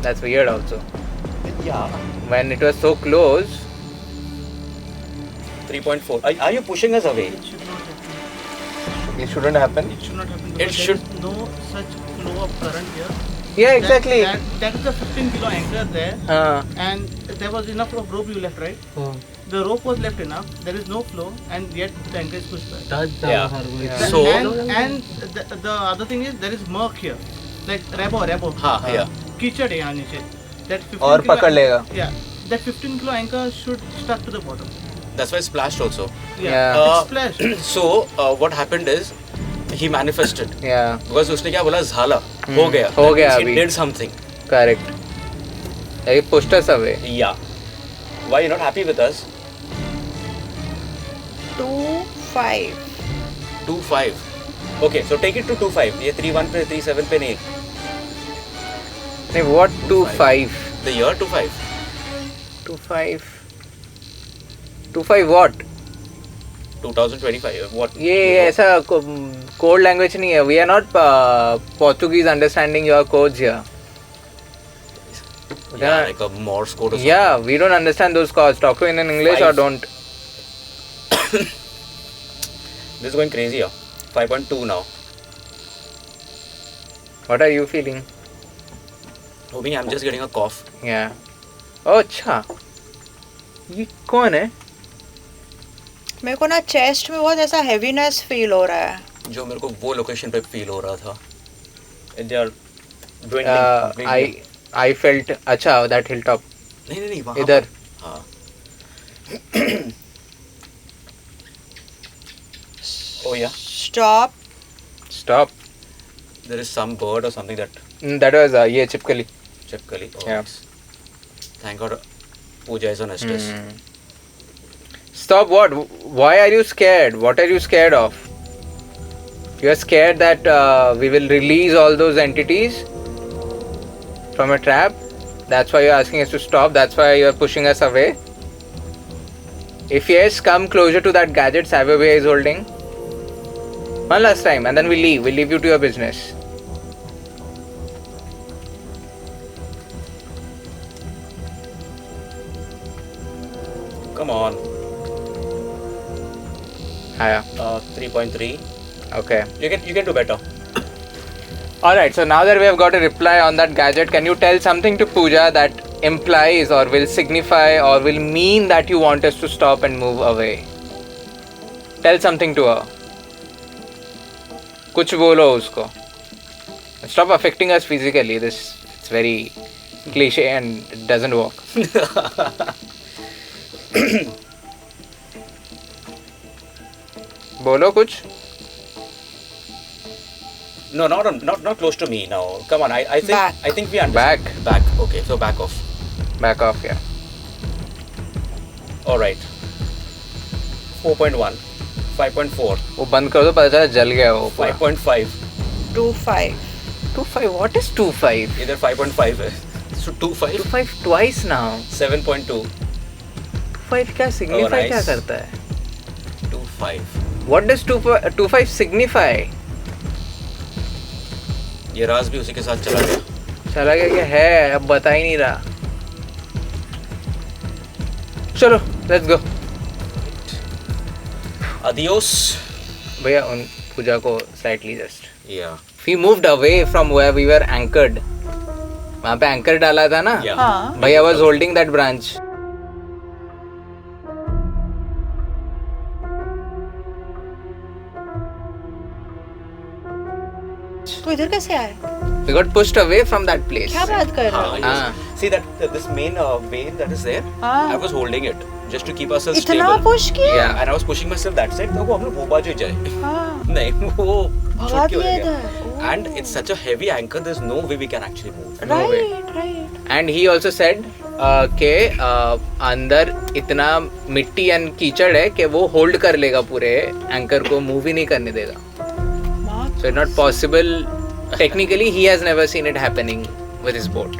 That's weird also. Yeah. When it was so close. 3.4. Are you pushing us away? It shouldn't happen. It should not happen It because should- there is no such flow of current here. Yeah, exactly. That is the 15 kilo anchor there, and there was enough of rope you left, right? The rope was left enough. There is no flow, and yet the anchor is pushed back. Yeah. Yeah. So and the other thing is there is murk here, like rabo. हाँ yeah. कीचड़ है यहाँ नीचे. That 15 और kilo पकड़ लेगा. Yeah, that 15 kilo anchor should stuck to the bottom. That's why it splashed also. Yeah. It's splashed. So what happened is he manifested Yeah. because उसने क्या बोला झाला हो गया. हो That गया means अभी. He did something. Correct. He pushed us away. Yeah. Why you not happy with us? 2-5. 2-5. Okay, so take it to 2-5. ये 3-1 पे 3-7 पे नहीं. नहीं, what 2-5? The year 2-5. 2-5. 2-5 what? 2025. What? ये ऐसा कोड लैंग्वेज नहीं है. We are not Portuguese understanding your codes here. Yeah, like a Morse code or something. Yeah, we don't understand those codes. Talk to in English or 5. don't. This is going crazy here. 5.2 now. What are you feeling? Hoping I'm just getting a cough. Yeah. Oh, अच्छा. ये कौन है? मेरे को ना chest में बहुत ऐसा हेवीनेस फील हो रहा है. जो मेरे को वो लोकेशन पे फील हो रहा था. They are dwindling completely. I felt अच्छा that hilltop. नहीं वहाँ इधर. पर. हाँ. Oh yeah. Stop. There is some bird or something that That was ये चिपकली. Chipkali. Oh, Yeah. nice. Thank God Pooja is on Estes. Stop what? Why are you scared? What are you scared of? You are scared that we will release all those entities from a trap? That's why you're asking us to stop? That's why you're pushing us away? If yes, come closer to that gadget Savio Bhaiya is holding. One last time and then we'll leave. We'll leave you to your business. Come on. Hiya. 3.3. Okay. You can do better. Alright, so now that we have got a reply on that gadget, can you tell something to Pooja that implies or will signify or will mean that you want us to stop and move away? Tell something to her. कुछ बोलो उसको. Stop affecting us physically. It's very cliche and it doesn't work. बोलो कुछ. No, not close to me now. Come on, I think Back. I think we understand. Back. Okay, so back off. Back off, yeah. All right. 4.1, 5.4, वो बंद कर दो, पता चला जल गया वो. 5.5. 2-5. 2.5. What is 2.5? इधर 5.5 है. So 2.5. 2.5 twice now. 7.2. 2.5 क्या signify nice. क्या करता है? 2.5. What does 2.5 signify? ये राज भी उसी के साथ चला गया. चला गया क्या है? अब बता ही नहीं रहा. चलो, let's go. Adios. भैया उन पूजा को slightly just. Yeah. We moved away from where we were anchored. वहाँ पे anchor डाला था ना? Yeah. हाँ. भैया was holding that branch. तो इधर कैसे आए? We got pushed away from that place. क्या बात कर रहे हो? हाँ. See that this main wave that is there. हाँ. I was holding it just to keep ourselves इतना stable. पुश किया? Yeah. And I was pushing myself that side. तो वो हम लोग वो बाजू जाए. हाँ. नहीं वो भगा छुट के हो दिया गया. इधर. And it's such a heavy anchor. There's no way we can actually move. No way. Right. And he also said कि अंदर इतना मिट्टी एंड कीचड़ है कि वो होल्ड कर लेगा पूरे एंकर को, मूव ही नहीं करने देगा. So it's not possible. Technically, he has never seen it happening with his boat.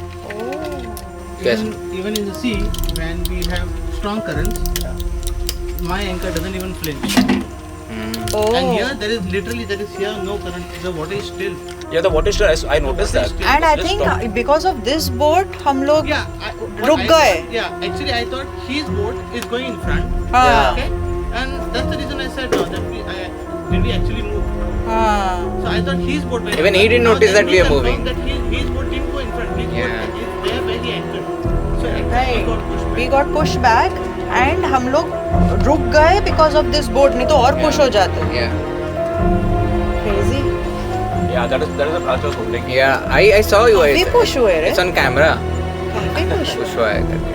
Yes. Even in the sea, when we have strong currents, my anchor doesn't even flinch. Oh. And here there is here no current. The water is still. Yeah, the water is. I noticed that. And I Just think stop. because of this boat हम लोग Yeah. रुक गए. Yeah. Actually, I thought his boat is going in front. हाँ. Okay. And that's the reason I said no. That did we actually move? हाँ. So I thought his boat went. Even he didn't Now notice then that we are confirmed moving. That his boat didn't go in front. His Yeah. boat is there where he anchored. So actually Right. he got pushed back. We got pushed back and हम लोग रुक गए because of this boat. नहीं तो और push हो जाते. Yeah. Crazy. Yeah, that is the branch I was holding. Yeah. I saw you. काफी push हुए रे. It's on camera. काफी push. Push हुआ है करके.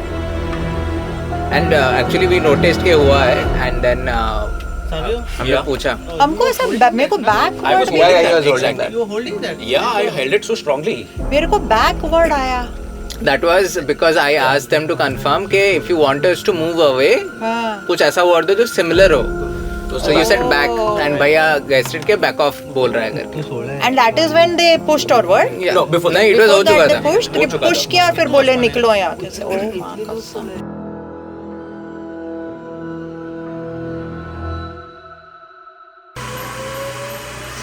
And actually we noticed के हुआ है and then Savio, हमने पूछा. हमको ऐसा मेरे को backward Why he was holding that? you were holding that? Yeah, I held it so strongly. मेरे को बैकवर्ड आया. That was because I asked them to confirm कि if you want us to move away, हाँ. कुछ ऐसा word दो जो similar हो. So you said back and भैया गेस्टेड के back off बोल रहा है करके. And that is when they pushed forward. Yeah. No, before नहीं, it was हो Before चुका that था. they pushed, हो ये चुका push था. किया और फिर बोले निकलो यहाँ से. Oh माँ कसम.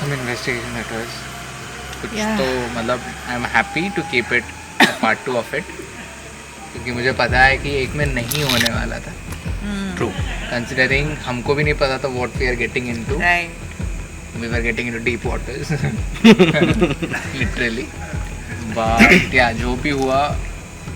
Some investigation that was. कुछ Yeah. तो मतलब I am happy to keep it part 2 of it क्योंकि मुझे पता है कि एक में नहीं होने वाला था. True. कंसिडरिंग हमको भी नहीं पता था what we are getting into. Right. We were getting into deep waters. Literally. But yeah, जो भी हुआ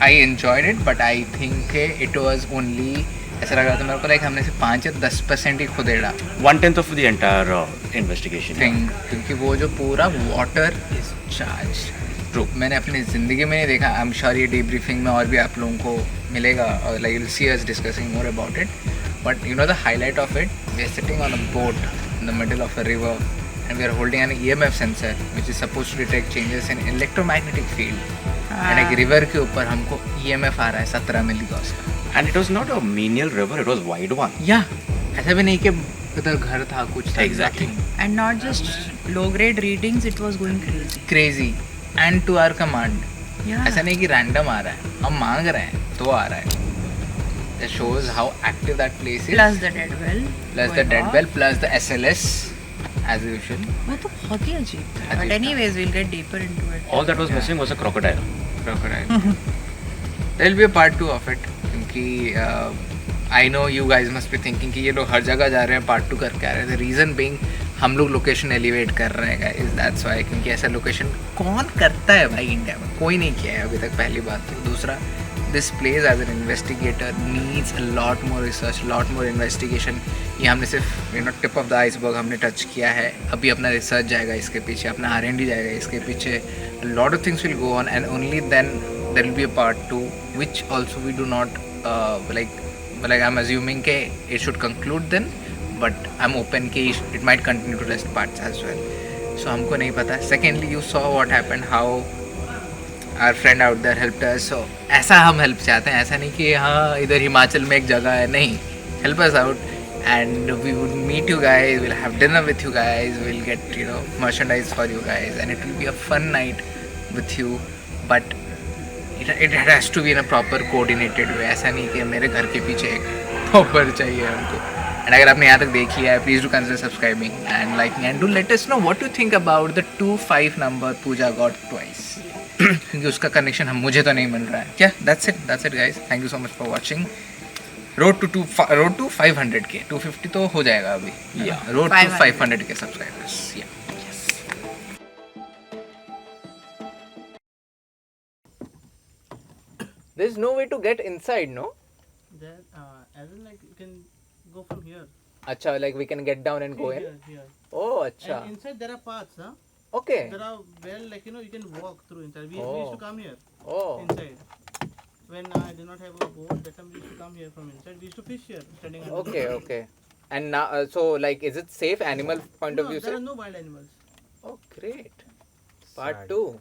I enjoyed it but I think it was only ऐसा लग रहा था मेरे को लाइक हमने सिर्फ 5 या 10% ही खुदेड़ा 1/10 of the entire investigation. Thing क्योंकि वो जो पूरा वाटर इज चार्ज. ट्रू. मैंने अपनी ज़िंदगी में नहीं देखा. आई एम श्योर ये डीब्रीफिंग में और भी आप लोगों को मिलेगा और like you see us discussing more about it. But you know the highlight of it, we are sitting on a boat in the middle of a river and we are holding an EMF sensor which is supposed to detect changes in electromagnetic field. And एक river के ऊपर हमको EMF आ रहा है 17 मिलीगॉस का. And it was not a menial river, it was wide one. या ऐसा भी नहीं कि उधर घर था कुछ था. Exactly. And not just low grade readings, it was going crazy. Crazy and to our command. Yeah. ऐसा नहीं कि रैंडम आ रहा है, हम मांग रहे हैं तो आ रहा है. It shows how active that place is. Plus the dead well. Plus the dead well, plus the SLS as usual. वो तो बहुत ही अजीब था. अजीब But था. anyways, we'll get deeper into it. All that was missing was a crocodile. Crocodile. There'll be a part 2 of it क्योंकि I know you guys must be thinking कि ये लोग हर जगह जा रहे हैं part 2 करके आ रहे हैं. The reason being हम लोग लोकेशन एलिवेट कर रहे हैं guys. That's why क्योंकि ऐसा लोकेशन कौन करता है भाई इंडिया में. कोई नहीं किया है अभी तक. पहली बात. दूसरा, this place as an investigator needs a lot more research, lot more investigation. ये हमने सिर्फ टिप ऑफ द आइसबर्ग हमने टच किया है. अभी अपना रिसर्च जाएगा इसके पीछे, अपना R&D जाएगा इसके पीछे. Lot of things will go on and only then there will be a part 2 which also we do not like I'm assuming के it should conclude then, but I'm open कि it might continue to rest parts as well. So हमको नहीं पता. Secondly, you saw what happened, how our friend out there helped us. So ऐसा हम help चाहते हैं. ऐसा नहीं कि हाँ इधर हिमाचल में एक जगह है. नहीं, help us out and we would meet you guys, we'll have dinner with you guys, we'll get merchandise for you guys and it will be a fun night with you. But it has to be in a proper coordinated way. ऐसा नहीं कि मेरे घर के पीछे एक proper चाहिए हमको. And अगर आपने यहाँ तक देख लिया है, please do consider subscribing and liking and do let us know what you think about the 25 number Pooja got twice. क्योंकि उसका कनेक्शन मुझे तो नहीं मिल रहा है. क्या? That's it guys. Thank you so much for watching. Road to 500 के 250 तो हो जाएगा अभी. Yeah. Road to 500 के subscribers. Yeah. There's no way to get inside, no? Then, as in like you can go from here. अच्छा, like we can get down and go in. Here. Oh, अच्छा. And inside there are paths, huh? Okay. There are like you can walk through inside. We used to come here Oh. inside. When I did not have a boat, that time we used to come here from inside. We used to fish here, standing under the boat. Okay. And now, so like, is it safe? Animal point of No, view, there sir? are no wild animals. Oh, great. Part 2.